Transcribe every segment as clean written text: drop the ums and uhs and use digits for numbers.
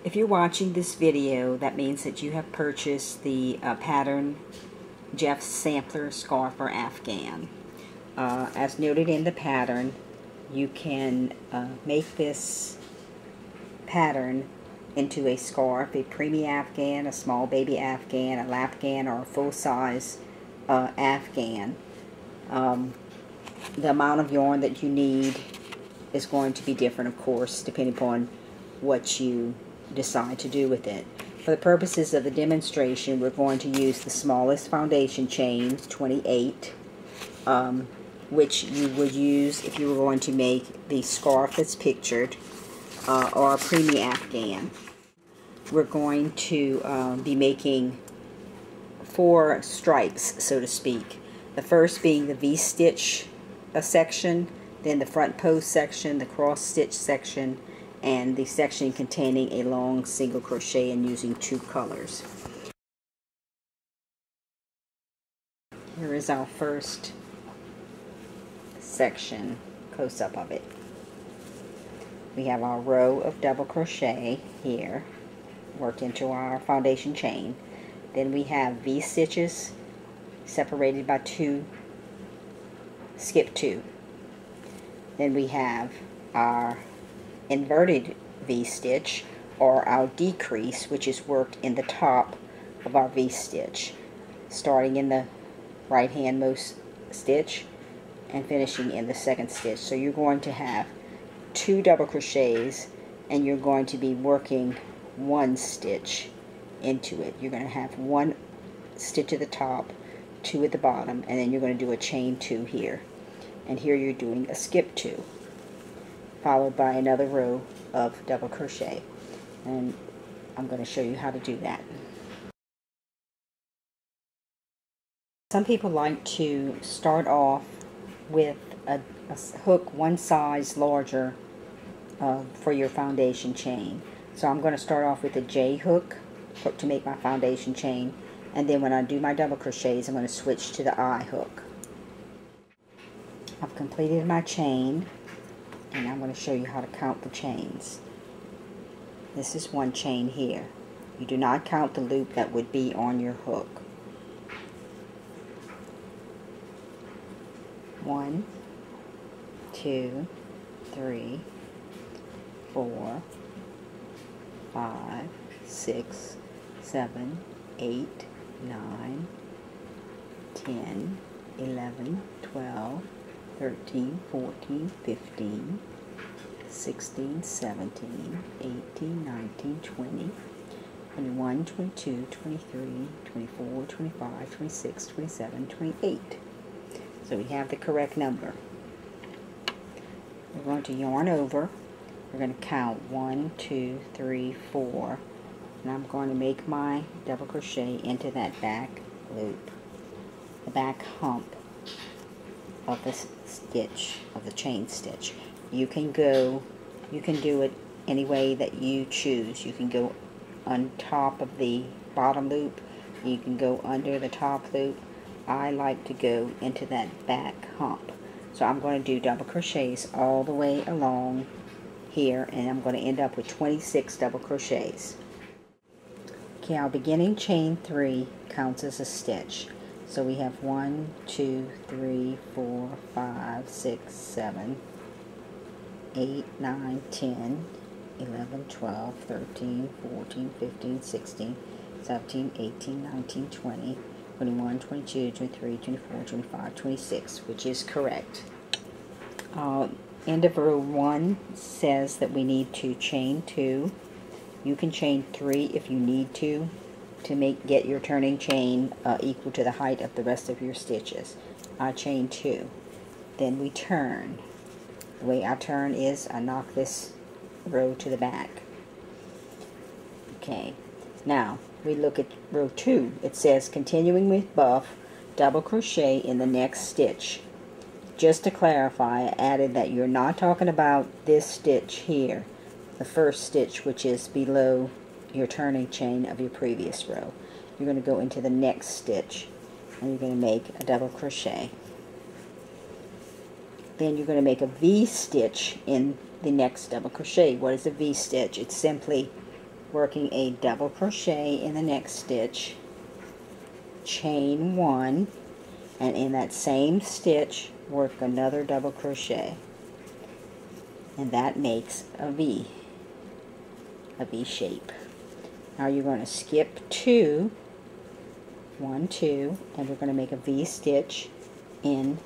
If you're watching this video, that means that you have purchased the pattern Jeff Sampler Scarf for Afghan. As noted in the pattern, you can make this pattern into a scarf, a preemie Afghan, a small baby Afghan, a lapghan, or a full-size Afghan. The amount of yarn that you need is going to be different, of course, depending upon what you decide to do with it. For the purposes of the demonstration, we're going to use the smallest foundation chain, 28, which you would use if you were going to make the scarf that's pictured, or a preemie Afghan. We're going to be making 4 stripes, so to speak. The first being the V-stitch section, then the front post section, the cross stitch section, and the section containing a long single crochet and using 2 colors. Here is our first section, close-up of it. We have our row of double crochet here, worked into our foundation chain. Then we have V-stitches separated by 2, skip 2. Then we have our inverted V-stitch, or our decrease, which is worked in the top of our V-stitch, starting in the right handmost stitch and finishing in the second stitch. So you're going to have 2 double crochets, and you're going to be working 1 stitch into it. You're going to have 1 stitch at the top, 2 at the bottom, and then you're going to do a chain 2 here. And here you're doing a skip 2, followed by another row of double crochet. And I'm going to show you how to do that. Some people like to start off with a hook 1 size larger for your foundation chain. So I'm going to start off with a J hook to make my foundation chain, and then when I do my double crochets, I'm going to switch to the I hook. I've completed my chain, and I'm going to show you how to count the chains. This is 1 chain here. You do not count the loop that would be on your hook. 1, 2, 3, 4, 5, 6, 7, 8, 9, 10, 11, 12, 13, 14, 15, 16, 17, 18, 19, 20, 21, 22, 23, 24, 25, 26, 27, 28. So we have the correct number. We're going to yarn over. We're going to count 1, 2, 3, 4, and I'm going to make my double crochet into that back loop, the back hump of the stitch, of the chain stitch. You can do it any way that you choose. You can go on top of the bottom loop, you can go under the top loop. I like to go into that back hump. So I'm going to do double crochets all the way along here, and I'm going to end up with 26 double crochets. Okay, our beginning chain 3 counts as a stitch. So we have 1, 2, 3, 4, 5, 6, 7, 8, 9, 10, 11, 12, 13, 14, 15, 16, 17, 18, 19, 20, 21, 22, 23, 24, 25, 26, which is correct. End of row 1 says that we need to chain 2. You can chain 3 if you need to get your turning chain equal to the height of the rest of your stitches. I chain 2. Then we turn. The way I turn is I knock this row to the back. Okay, now we look at row 2. It says continuing with buff, double crochet in the next stitch. Just to clarify, I added that you're not talking about this stitch here, the first stitch, which is below your turning chain of your previous row. You're going to go into the next stitch, and you're going to make a double crochet. Then you're going to make a V-stitch in the next double crochet. What is a V-stitch? It's simply working a double crochet in the next stitch, chain 1, and in that same stitch work another double crochet, and that makes a V shape. Now you're going to skip 2, 1, 2, and we're going to make a V stitch in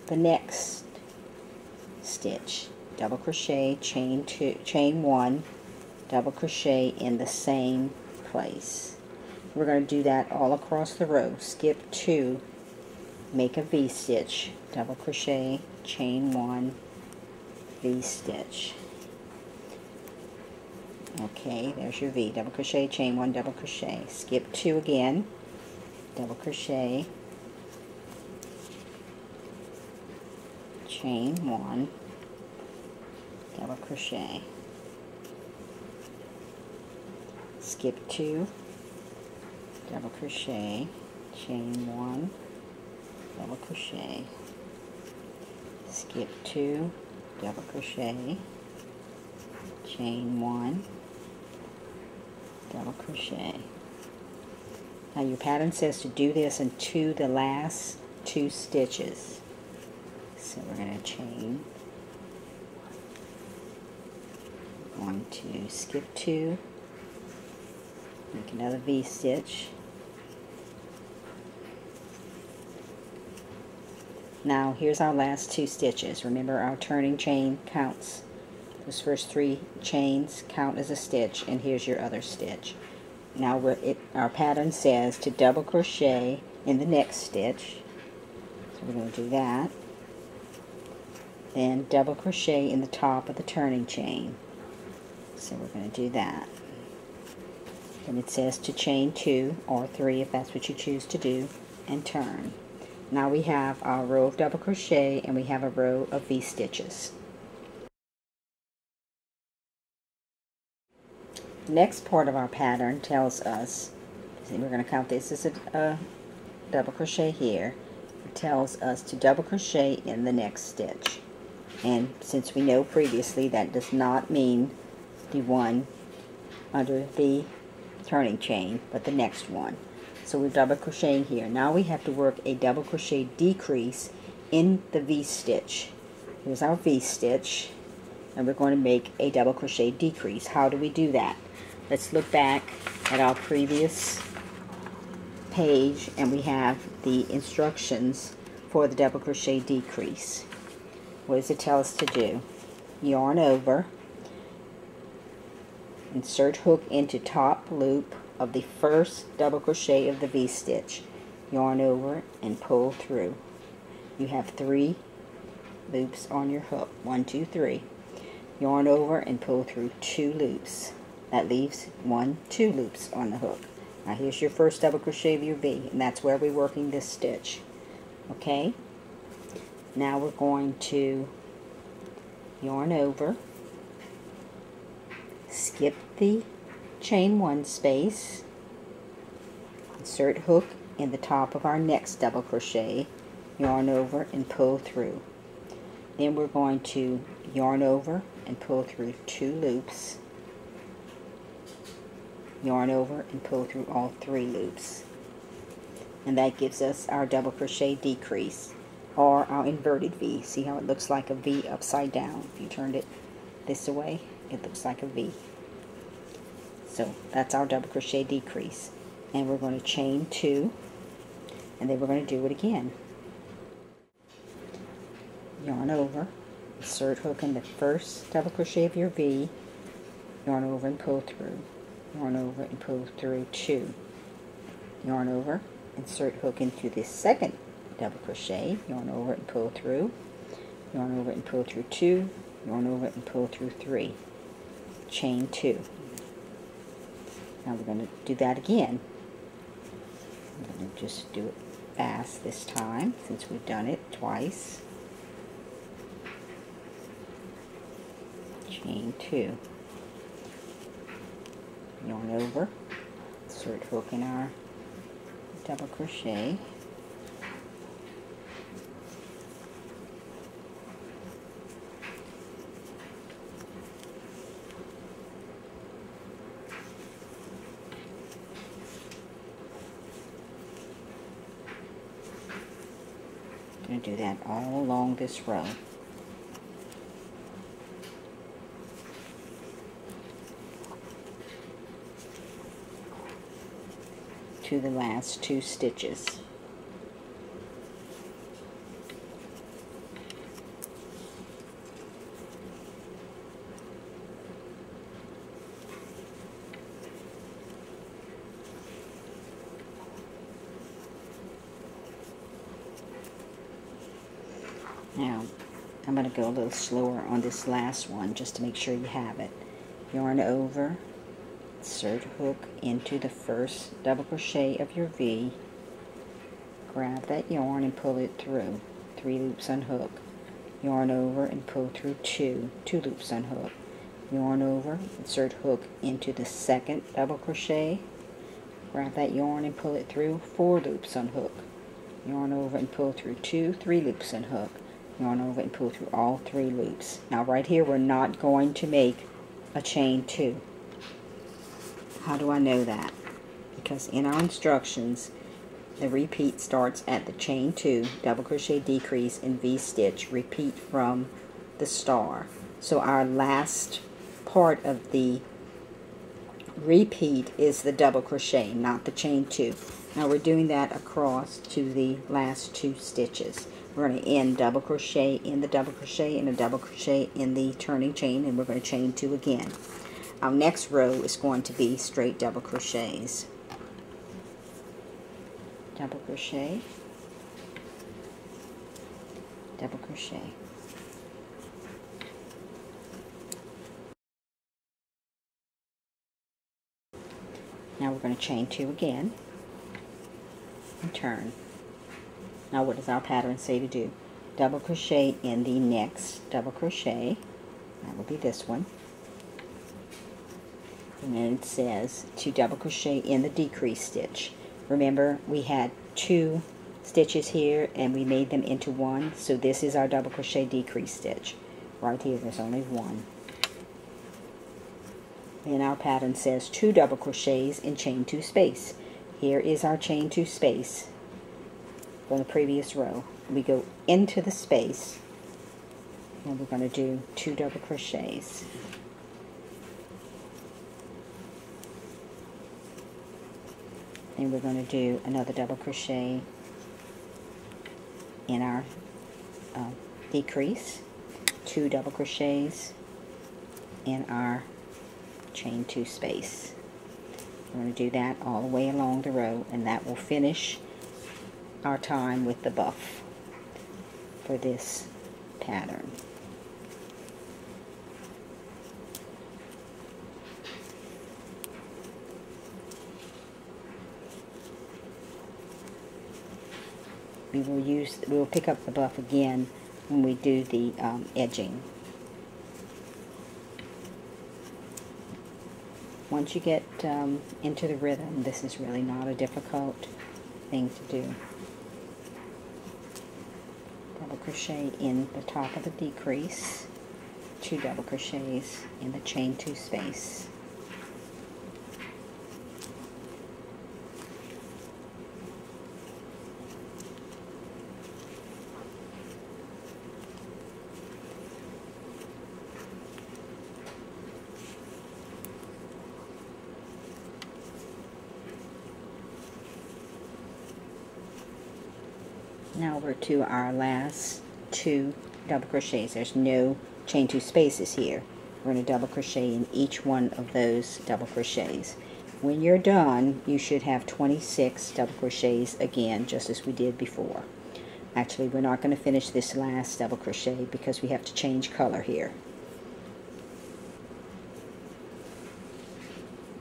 the next stitch. Double crochet, chain 2, chain 1, double crochet in the same place. We're going to do that all across the row. Skip 2, make a V stitch, double crochet, chain 1, V stitch. Okay, there's your V. Double crochet, chain 1, double crochet. Skip 2 again, double crochet, chain 1, double crochet. Skip 2, double crochet, chain 1, double crochet. Skip 2, double crochet, chain 1, double crochet. Now your pattern says to do this into the last 2 stitches. So we're going to chain. We're going to skip 2, make another V stitch. Now here's our last 2 stitches. Remember, our turning chain counts. Those first 3 chains count as a stitch, and here's your other stitch. Now our pattern says to double crochet in the next stitch, so we're going to do that. Then double crochet in the top of the turning chain, so we're going to do that. And it says to chain 2 or 3 if that's what you choose to do, and turn. Now we have our row of double crochet and we have a row of V stitches. Next part of our pattern tells us, we're going to count this as a double crochet here. It tells us to double crochet in the next stitch. And since we know previously that does not mean the one under the turning chain, but the next one. So we're double crocheting here. Now we have to work a double crochet decrease in the V stitch. Here's our V stitch, and we're going to make a double crochet decrease. How do we do that? Let's look back at our previous page, and we have the instructions for the double crochet decrease. What does it tell us to do? Yarn over, insert hook into top loop of the first double crochet of the V stitch, yarn over and pull through. You have 3 loops on your hook, 1, 2, 3. Yarn over and pull through 2 loops. That leaves 1, 2 loops on the hook. Now here's your first double crochet of your V, and that's where we're working this stitch. Okay? Now we're going to yarn over, skip the chain 1 space, insert hook in the top of our next double crochet, yarn over and pull through. Then we're going to yarn over and pull through 2 loops, yarn over and pull through all 3 loops, and that gives us our double crochet decrease, or our inverted V. See how it looks like a V upside down? If you turned it this way, it looks like a V. So that's our double crochet decrease, and we're going to chain 2, and then we're going to do it again. Yarn over, insert hook in the first double crochet of your V, yarn over and pull through, yarn over and pull through 2, yarn over, insert hook into the second double crochet, yarn over and pull through, yarn over and pull through 2, yarn over and pull through 3, chain 2. Now we're going to do that again. I'm going to just do it fast this time since we've done it twice. Chain 2, yarn over, insert hook in our double crochet, going to do that all along this row. To the last 2 stitches. Now, I'm going to go a little slower on this last one just to make sure you have it. Yarn over, insert hook into the first double crochet of your V, grab that yarn and pull it through, 3 loops unhook, yarn over and pull through 2 loops unhook, yarn over, insert hook into the second double crochet, grab that yarn and pull it through, 4 loops unhook, yarn over and pull through 2, 3 loops unhook, yarn over and pull through all 3 loops. Now right here we're not going to make a chain 2. How do I know that? Because in our instructions the repeat starts at the chain 2, double crochet decrease and V-stitch, repeat from the star. So our last part of the repeat is the double crochet, not the chain 2. Now we're doing that across to the last 2 stitches. We're going to end double crochet in the double crochet and a double crochet in the turning chain, and we're going to chain 2 again. Our next row is going to be straight double crochets. Double crochet, double crochet. Now we're going to chain 2 again and turn. Now what does our pattern say to do? Double crochet in the next double crochet. That will be this one. And then it says to double crochet in the decrease stitch. Remember, we had 2 stitches here and we made them into 1, so this is our double crochet decrease stitch. Right here there's only 1. Then our pattern says 2 double crochets in chain 2 space. Here is our chain 2 space from the previous row. We go into the space and we're going to do 2 double crochets. And we're going to do another double crochet in our decrease, 2 double crochets in our chain 2 space. We're going to do that all the way along the row, and that will finish our time with the buff for this pattern. We will pick up the buff again when we do the edging. Once you get into the rhythm, this is really not a difficult thing to do. Double crochet in the top of the decrease, 2 double crochets in the chain 2 space. Now we're to our last 2 double crochets. There's no chain 2 spaces here. We're going to double crochet in each one of those double crochets. When you're done, you should have 26 double crochets again, just as we did before. Actually, we're not going to finish this last double crochet because we have to change color here.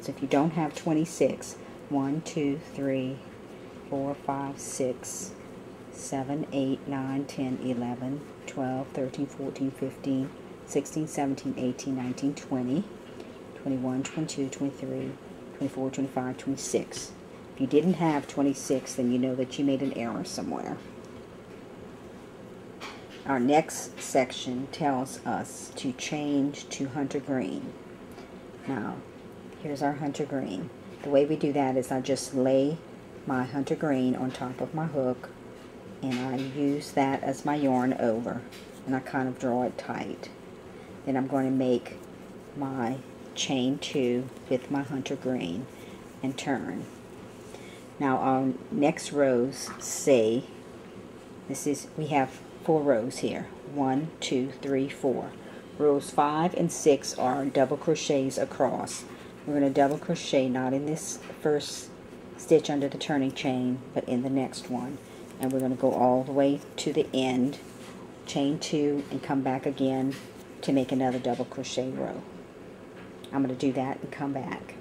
So if you don't have 26, 1, 2, 3, 4, 5, 6, 7, 8, 9, 10, 11, 12, 13, 14, 15, 16, 17, 18, 19, 20, 21, 22, 23, 24, 25, 26. If you didn't have 26, then you know that you made an error somewhere. Our next section tells us to change to hunter green. Now, here's our hunter green. The way we do that is I just lay my hunter green on top of my hook and I use that as my yarn over, and I kind of draw it tight. Then I'm going to make my chain 2 with my hunter green and turn. Now our next rows say, we have 4 rows here. 1, 2, 3, 4. Rows 5 and 6 are double crochets across. We're going to double crochet not in this first stitch under the turning chain, but in the next one. And we're going to go all the way to the end, chain 2, and come back again to make another double crochet row. I'm going to do that and come back.